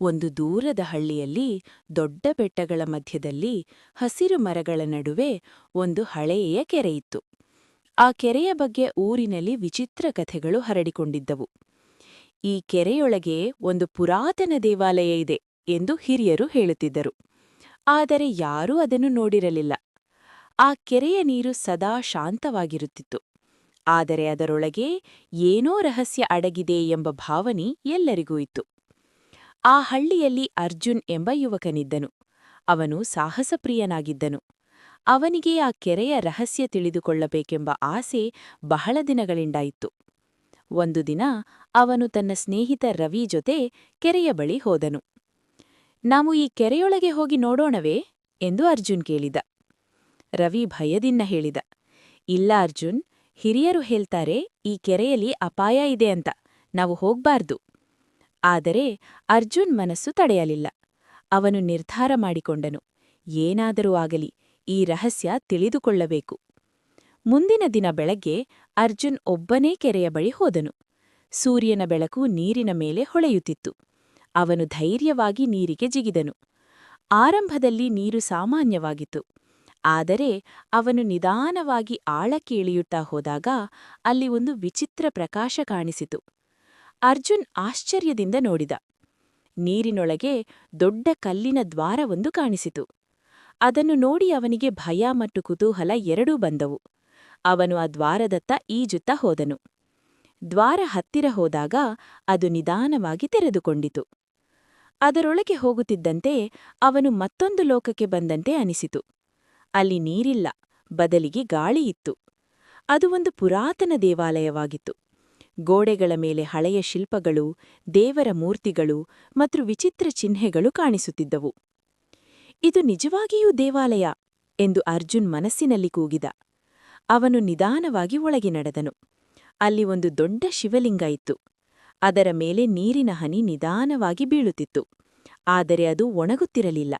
ಒಂದು ದೂರದ ಹಳ್ಳಿಯಲ್ಲಿ ದೊಡ್ಡ ಬೆಟ್ಟಗಳ ಮಧ್ಯದಲ್ಲಿ ಹಸಿರು ಮರಗಳ ನಡುವೆ ಒಂದು ಹಳೆಯ ಕೆರೆಯಿತ್ತು. ಆ ಕೆರೆಯ ಬಗ್ಗೆ ಊರಿನಲ್ಲಿ ವಿಚಿತ್ರ ಕಥೆಗಳು ಹರಡಿಕೊಂಡಿದ್ದವು. ಈ ಕೆರೆಯೊಳಗೆ ಒಂದು ಪುರಾತನ ದೇವಾಲಯ ಇದೆ ಎಂದು ಹಿರಿಯರು ಹೇಳುತ್ತಿದ್ದರು. ಆದರೆ ಯಾರೂ ಅದನ್ನು ನೋಡಿರಲಿಲ್ಲ. ಆ ಕೆರೆಯ ನೀರು ಸದಾ ಶಾಂತವಾಗಿರುತ್ತಿತ್ತು. ಆದರೆ ಅದರೊಳಗೆ ಏನೋ ರಹಸ್ಯ ಅಡಗಿದೆ ಎಂಬ ಭಾವನೆ ಎಲ್ಲರಿಗೂ ಇತ್ತು. ಆ ಹಳ್ಳಿಯಲ್ಲಿ ಅರ್ಜುನ್ ಎಂಬ ಯುವಕನಿದ್ದನು. ಅವನು ಸಾಹಸಪ್ರಿಯನಾಗಿದ್ದನು. ಅವನಿಗೆ ಆ ಕೆರೆಯ ರಹಸ್ಯ ತಿಳಿದುಕೊಳ್ಳಬೇಕೆಂಬ ಆಸೆ ಬಹಳ ದಿನಗಳಿಂದಾಯಿತ್ತು. ಒಂದು ದಿನ ಅವನು ತನ್ನ ಸ್ನೇಹಿತ ರವಿ ಜೊತೆ ಕೆರೆಯ ಬಳಿ ಹೋದನು. ನಾವು ಈ ಕೆರೆಯೊಳಗೆ ಹೋಗಿ ನೋಡೋಣವೇ ಎಂದು ಅರ್ಜುನ್ ಕೇಳಿದ. ರವಿ ಭಯದಿಂದ ಹೇಳಿದ, ಇಲ್ಲ ಅರ್ಜುನ್, ಹಿರಿಯರು ಹೇಳ್ತಾರೆ ಈ ಕೆರೆಯಲ್ಲಿ ಅಪಾಯ ಇದೆ ಅಂತ, ನಾವು ಹೋಗ್ಬಾರ್ದು. ಆದರೆ ಅರ್ಜುನ್ ಮನಸ್ಸು ತಡೆಯಲಿಲ್ಲ. ಅವನು ನಿರ್ಧಾರ ಮಾಡಿಕೊಂಡನು, ಏನಾದರೂ ಆಗಲಿ ಈ ರಹಸ್ಯ ತಿಳಿದುಕೊಳ್ಳಬೇಕು. ಮುಂದಿನ ದಿನ ಬೆಳಗ್ಗೆ ಅರ್ಜುನ್ ಒಬ್ಬನೇ ಕೆರೆಯ ಬಳಿ ಹೋದನು. ಸೂರ್ಯನ ಬೆಳಕು ನೀರಿನ ಮೇಲೆ ಹೊಳೆಯುತ್ತಿತ್ತು. ಅವನು ಧೈರ್ಯವಾಗಿ ನೀರಿಗೆ ಜಿಗಿದನು. ಆರಂಭದಲ್ಲಿ ನೀರು ಸಾಮಾನ್ಯವಾಗಿತ್ತು. ಆದರೆ ಅವನು ನಿಧಾನವಾಗಿ ಆಳಕ್ಕೆ ಇಳಿಯುತ್ತಾ ಹೋದಾಗ ಅಲ್ಲಿ ಒಂದು ವಿಚಿತ್ರ ಪ್ರಕಾಶ ಕಾಣಿಸಿತು. ಅರ್ಜುನ್ ಆಶ್ಚರ್ಯದಿಂದ ನೋಡಿದ. ನೀರಿನೊಳಗೆ ದೊಡ್ಡ ಕಲ್ಲಿನ ದ್ವಾರವೊಂದು ಕಾಣಿಸಿತು. ಅದನ್ನು ನೋಡಿ ಅವನಿಗೆ ಭಯ ಮತ್ತು ಕುತೂಹಲ ಎರಡೂ ಬಂದವು. ಅವನು ಆ ದ್ವಾರದತ್ತ ಈಜುತ್ತಾ ಹೋದನು. ದ್ವಾರ ಹತ್ತಿರ ಹೋದಾಗ ಅದು ನಿಧಾನವಾಗಿ ತೆರೆದುಕೊಂಡಿತು. ಅದರೊಳಗೆ ಹೋಗುತ್ತಿದ್ದಂತೆ ಅವನು ಮತ್ತೊಂದು ಲೋಕಕ್ಕೆ ಬಂದಂತೆ ಅನಿಸಿತು. ಅಲ್ಲಿ ನೀರಿಲ್ಲ, ಬದಲಿಗೆ ಗಾಳಿಯಿತ್ತು. ಅದು ಒಂದು ಪುರಾತನ ದೇವಾಲಯವಾಗಿತ್ತು. ಗೋಡೆಗಳ ಮೇಲೆ ಹಳೆಯ ಶಿಲ್ಪಗಳು, ದೇವರ ಮೂರ್ತಿಗಳು ಮತ್ತು ವಿಚಿತ್ರ ಚಿಹ್ನೆಗಳು ಕಾಣಿಸುತ್ತಿದ್ದವು. ಇದು ನಿಜವಾಗಿಯೂ ದೇವಾಲಯ ಎಂದು ಅರ್ಜುನ್ ಮನಸ್ಸಿನಲ್ಲಿ ಕೂಗಿದ. ಅವನು ನಿಧಾನವಾಗಿ ಒಳಗೆ ನಡೆದನು. ಅಲ್ಲಿ ಒಂದು ದೊಡ್ಡ ಶಿವಲಿಂಗ ಇತ್ತು. ಅದರ ಮೇಲೆ ನೀರಿನ ಹನಿ ನಿಧಾನವಾಗಿ ಬೀಳುತ್ತಿತ್ತು. ಆದರೆ ಅದು ಒಣಗುತ್ತಿರಲಿಲ್ಲ.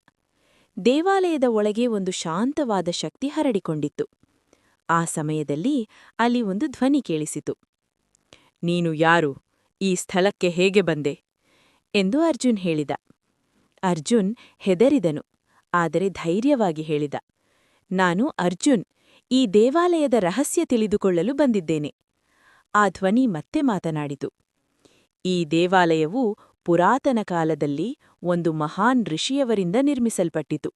ದೇವಾಲಯದ ಒಳಗೆ ಒಂದು ಶಾಂತವಾದ ಶಕ್ತಿ ಹರಡಿಕೊಂಡಿತ್ತು. ಆ ಸಮಯದಲ್ಲಿ ಅಲ್ಲಿ ಒಂದು ಧ್ವನಿ ಕೇಳಿಸಿತು. ನೀನು ಯಾರು? ಈ ಸ್ಥಳಕ್ಕೆ ಹೇಗೆ ಬಂದೆ? ಎಂದು ಅರ್ಜುನ್ ಹೇಳಿದ. ಅರ್ಜುನ್ ಹೆದರಿದನು, ಆದರೆ ಧೈರ್ಯವಾಗಿ ಹೇಳಿದ, ನಾನು ಅರ್ಜುನ್, ಈ ದೇವಾಲಯದ ರಹಸ್ಯ ತಿಳಿದುಕೊಳ್ಳಲು ಬಂದಿದ್ದೇನೆ. ಆ ಧ್ವನಿ ಮತ್ತೆ ಮಾತನಾಡಿತು. ಈ ದೇವಾಲಯವು ಪುರಾತನ ಕಾಲದಲ್ಲಿ ಒಂದು ಮಹಾನ್ ಋಷಿಯವರಿಂದ ನಿರ್ಮಿಸಲ್ಪಟ್ಟಿತು.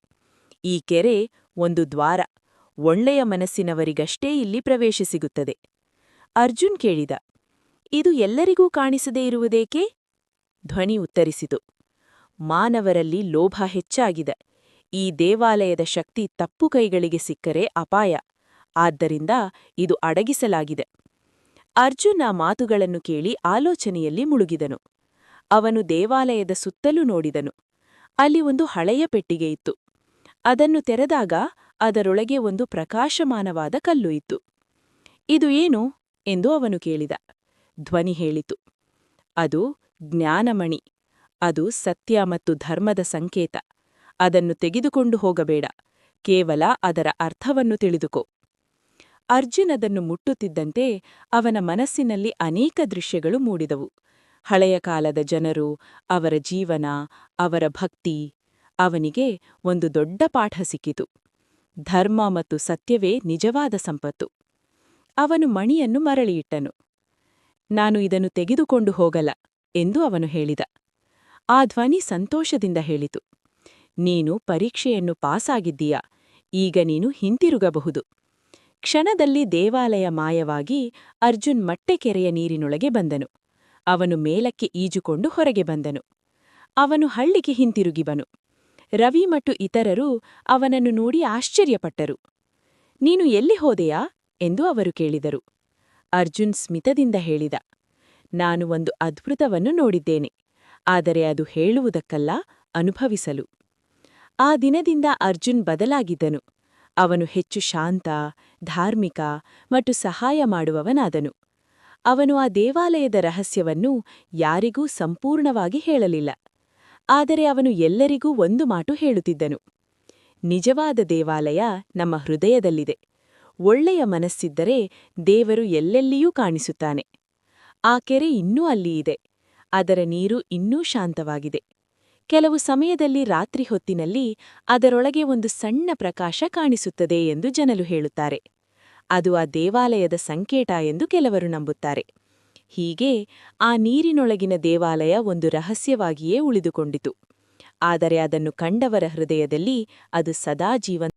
ಈ ಕೆರೆ ಒಂದು ದ್ವಾರ. ಒಳ್ಳೆಯ ಮನಸ್ಸಿನವರಿಗಷ್ಟೇ ಇಲ್ಲಿ ಪ್ರವೇಶ ಸಿಗುತ್ತದೆ. ಅರ್ಜುನ್ ಕೇಳಿದ, ಇದು ಎಲ್ಲರಿಗೂ ಕಾಣಿಸದೇ ಇರುವುದೇಕೆ? ಧ್ವನಿ ಉತ್ತರಿಸಿತು, ಮಾನವರಲ್ಲಿ ಲೋಭ ಹೆಚ್ಚಾಗಿದೆ. ಈ ದೇವಾಲಯದ ಶಕ್ತಿ ತಪ್ಪು ಕೈಗಳಿಗೆ ಸಿಕ್ಕರೆ ಅಪಾಯ. ಆದ್ದರಿಂದ ಇದು ಅಡಗಿಸಲಾಗಿದೆ. ಅರ್ಜುನ್ ಆ ಮಾತುಗಳನ್ನು ಕೇಳಿ ಆಲೋಚನೆಯಲ್ಲಿ ಮುಳುಗಿದನು. ಅವನು ದೇವಾಲಯದ ಸುತ್ತಲೂ ನೋಡಿದನು. ಅಲ್ಲಿ ಒಂದು ಹಳೆಯ ಪೆಟ್ಟಿಗೆ ಇತ್ತು. ಅದನ್ನು ತೆರೆದಾಗ ಅದರೊಳಗೆ ಒಂದು ಪ್ರಕಾಶಮಾನವಾದ ಕಲ್ಲು ಇತ್ತು. ಇದು ಏನು ಎಂದು ಅವನು ಕೇಳಿದ. ಧ್ವನಿ ಹೇಳಿತು, ಅದು ಜ್ಞಾನಮಣಿ. ಅದು ಸತ್ಯ ಮತ್ತು ಧರ್ಮದ ಸಂಕೇತ. ಅದನ್ನು ತೆಗೆದುಕೊಂಡು ಹೋಗಬೇಡ, ಕೇವಲ ಅದರ ಅರ್ಥವನ್ನು ತಿಳಿದುಕೋ. ಅರ್ಜುನ್ ಅದನ್ನು ಮುಟ್ಟುತ್ತಿದ್ದಂತೆ ಅವನ ಮನಸ್ಸಿನಲ್ಲಿ ಅನೇಕ ದೃಶ್ಯಗಳು ಮೂಡಿದವು. ಹಳೆಯ ಕಾಲದ ಜನರು, ಅವರ ಜೀವನ, ಅವರ ಭಕ್ತಿ. ಅವನಿಗೆ ಒಂದು ದೊಡ್ಡ ಪಾಠ ಸಿಕ್ಕಿತು. ಧರ್ಮ ಮತ್ತು ಸತ್ಯವೇ ನಿಜವಾದ ಸಂಪತ್ತು. ಅವನು ಮಣಿಯನ್ನು ಮರಳಿಯಿಟ್ಟನು. ನಾನು ಇದನ್ನು ತೆಗೆದುಕೊಂಡು ಹೋಗಲ್ಲ ಎಂದು ಅವನು ಹೇಳಿದ. ಆ ಧ್ವನಿ ಸಂತೋಷದಿಂದ ಹೇಳಿತು, ನೀನು ಪರೀಕ್ಷೆಯನ್ನು ಪಾಸಾಗಿದ್ದೀಯಾ, ಈಗ ನೀನು ಹಿಂತಿರುಗಬಹುದು. ಕ್ಷಣದಲ್ಲಿ ದೇವಾಲಯ ಮಾಯವಾಗಿ ಅರ್ಜುನ್ ಮತ್ತೆ ಕೆರೆಯ ನೀರಿನೊಳಗೆ ಬಂದನು. ಅವನು ಮೇಲಕ್ಕೆ ಈಜುಕೊಂಡು ಹೊರಗೆ ಬಂದನು. ಅವನು ಹಳ್ಳಿಗೆ ಹಿಂತಿರುಗಿಬನು. ರವಿ ಮತ್ತು ಇತರರು ಅವನನ್ನು ನೋಡಿ ಆಶ್ಚರ್ಯಪಟ್ಟರು. ನೀನು ಎಲ್ಲಿ ಹೋದೆಯಾ ಎಂದು ಅವರು ಕೇಳಿದರು. ಅರ್ಜುನ್ ಸ್ಮಿತದಿಂದ ಹೇಳಿದ, ನಾನು ಒಂದು ಅದ್ಭುತವನ್ನು ನೋಡಿದ್ದೇನೆ, ಆದರೆ ಅದು ಹೇಳುವುದಕ್ಕಲ್ಲ, ಅನುಭವಿಸಲು. ಆ ದಿನದಿಂದ ಅರ್ಜುನ್ ಬದಲಾಗಿದ್ದನು. ಅವನು ಹೆಚ್ಚು ಶಾಂತ, ಧಾರ್ಮಿಕ ಮತ್ತು ಸಹಾಯ ಮಾಡುವವನಾದನು. ಅವನು ಆ ದೇವಾಲಯದ ರಹಸ್ಯವನ್ನು ಯಾರಿಗೂ ಸಂಪೂರ್ಣವಾಗಿ ಹೇಳಲಿಲ್ಲ. ಆದರೆ ಅವನು ಎಲ್ಲರಿಗೂ ಒಂದು ಮಾತು ಹೇಳುತ್ತಿದ್ದನು, ನಿಜವಾದ ದೇವಾಲಯ ನಮ್ಮ ಹೃದಯದಲ್ಲಿದೆ. ಒಳ್ಳೆಯ ಮನಸ್ಸಿದ್ದರೆ ದೇವರು ಎಲ್ಲೆಲ್ಲಿಯೂ ಕಾಣಿಸುತ್ತಾನೆ. ಆ ಕೆರೆ ಇನ್ನೂ ಅಲ್ಲಿ ಇದೆ. ಅದರ ನೀರು ಇನ್ನೂ ಶಾಂತವಾಗಿದೆ. ಕೆಲವು ಸಮಯದಲ್ಲಿ ರಾತ್ರಿ ಹೊತ್ತಿನಲ್ಲಿ ಅದರೊಳಗೆ ಒಂದು ಸಣ್ಣ ಪ್ರಕಾಶ ಕಾಣಿಸುತ್ತದೆ ಎಂದು ಜನರು ಹೇಳುತ್ತಾರೆ. ಅದು ಆ ದೇವಾಲಯದ ಸಂಕೇತ ಎಂದು ಕೆಲವರು ನಂಬುತ್ತಾರೆ. ಹೀಗೆ ಆ ನೀರಿನೊಳಗಿನ ದೇವಾಲಯ ಒಂದು ರಹಸ್ಯವಾಗಿಯೇ ಉಳಿದುಕೊಂಡಿತು. ಆದರೆ ಅದನ್ನು ಕಂಡವರ ಹೃದಯದಲ್ಲಿ ಅದು ಸದಾ ಜೀವಂತ